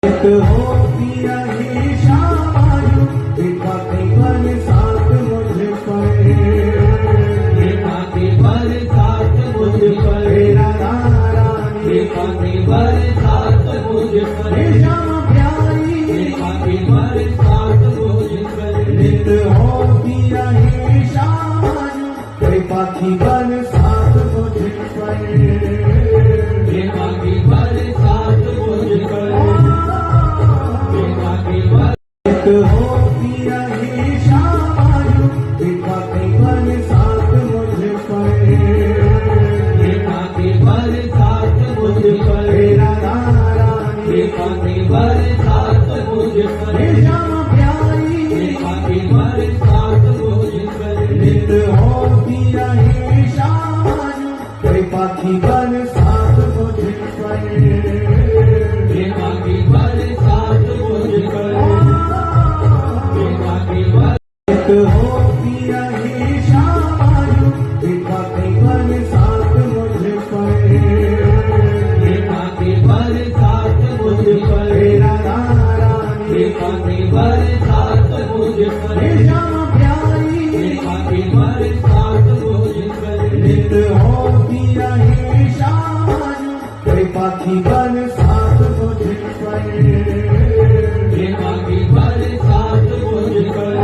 होती रही शामायु विपत्ति बरसात मुझ पर, विपत्ति बरसात मुझ पर, राधा रानी विपत्ति बरसात मुझ पर, श्याम प्यारी विपत्ति बरसात मुझ पर, नित होती रही शामायु विपत्ति बरसात मुझ पर, विपत्ति बरसात मुझ पर, विपत्ति होती रही शामायु विपत्ति बरसात मुझ पर, विपत्ति बरसात मुझ पर, राधा रानी विपत्ति बरसात मुझ पर, श्याम प्यारी विपत्ति बरसात मुझ पर, नित होती रही शामायु विपत्ति बरसात मुझ पर, विपत्ति बरसात मुझ पर, विपत्ति होती रही शामायु विपत्ति बरसात मुझ पर, विपत्ति बरसात मुझ पर, राधा रानी विपत्ति बरसात मुझ पर, श्याम प्यारी विपत्ति बरसात मुझ पर, नित होती रही शामायु विपत्ति बरसात मुझ पर, विपत्ति बरसात मुझ पर,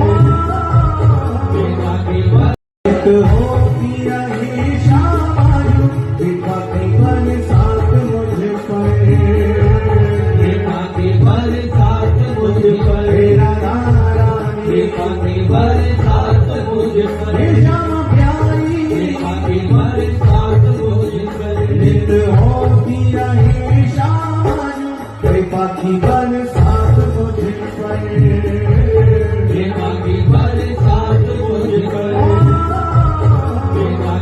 विपत्ति होती रही शामायु विपत्ति बरसात मुझ पर, विपत्ति बरसात मुझ पर, राधा रानी विपत्ति बरसात मुझ पर, श्याम प्यारी विपत्ति बरसात मुझ पर, नित होती रही शामायु विपत्ति बरसात मुझ पर, विपत्ति बरसात मुझ पर,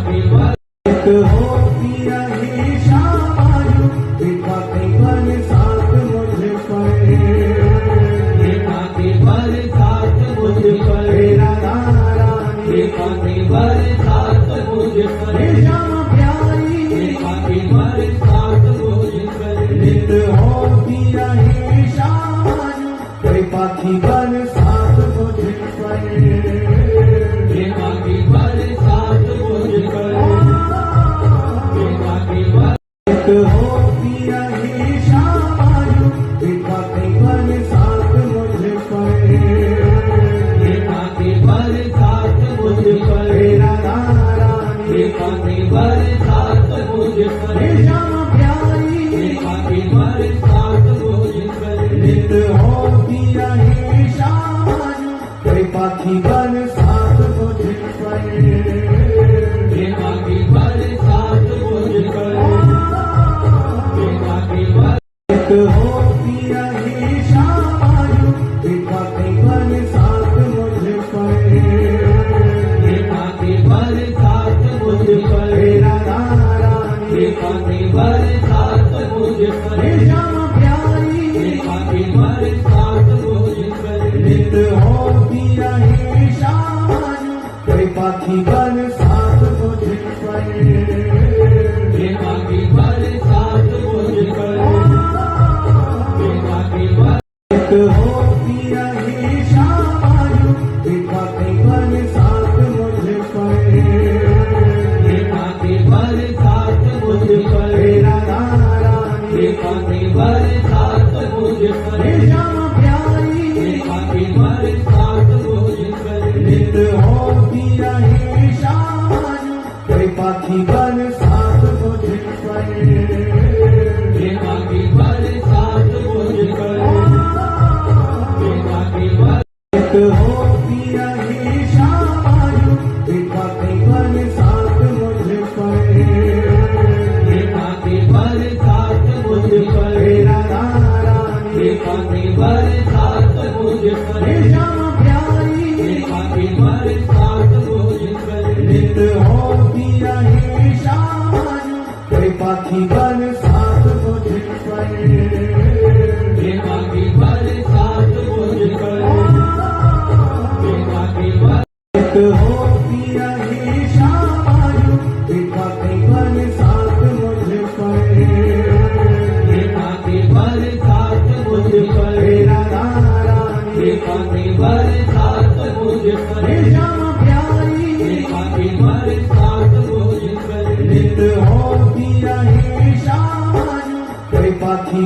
विपत्ति होती रही शामायु विपत्ति बरसात मुझ पर, विपत्ति बरसात मुझ पर, राधा रानी विपत्ति बरसात मुझ पर, श्याम प्यारी विपत्ति बरसात मुझ पर, नित होती रही शामायु विपत्ति बरसात मुझ पर, विपत्ति बरसात मुझ पर, विपत्ति होती रही शामायु विपत्ति बरसात मुझ पर, विपत्ति बरसात मुझ पर, राधा रानी विपत्ति बरसात मुझ पर, श्याम प्यारी विपत्ति बरसात मुझ पर, नित होती रही शामायु विपत्ति बरसात मुझ पर, विपत्ति बरसात मुझ पर, विपत्ति होती रही शामायु विपत्ति बरसात मुझ पर, विपत्ति बरसात मुझ पर, राधा रानी विपत्ति बरसात मुझ पर, श्याम प्यारी विपत्ति बरसात मुझ पर, नित होती रही शामायु विपत्ति बरसात मुझ पर, विपत्ति बरसात मुझ पर, विपत्ति होती रही शामायु विपत्ति बरसात मुझ पर, विपत्ति बरसात मुझ पर, राधा रानी विपत्ति बरसात मुझ पर, श्याम प्यारी विपत्ति बरसात मुझ पर, नित होती रही शामायु विपत्ति बरसात मुझ पर, विपत्ति बरसात मुझ पर, विपत्ति होती रही शामायु विपत्ति बरसात मुझ पर, विपत्ति बरसात मुझ पर, राधा रानी विपत्ति बरसात मुझ पर, श्याम प्यारी विपत्ति बरसात मुझ पर, नित होती रही शामायु विपत्ति बरसात मुझ पर, विपत्ति बरसात मुझ पर, विपत्ति होती रही शामायु विपत्ति बरसात मुझ पर, विपत्ति बरसात मुझ पर, कृपा की बरसात मुझ पर हे श्यामा प्यारी कृपा की बरसात मुझ पर नित होती रहे श्यामा जो कृपा की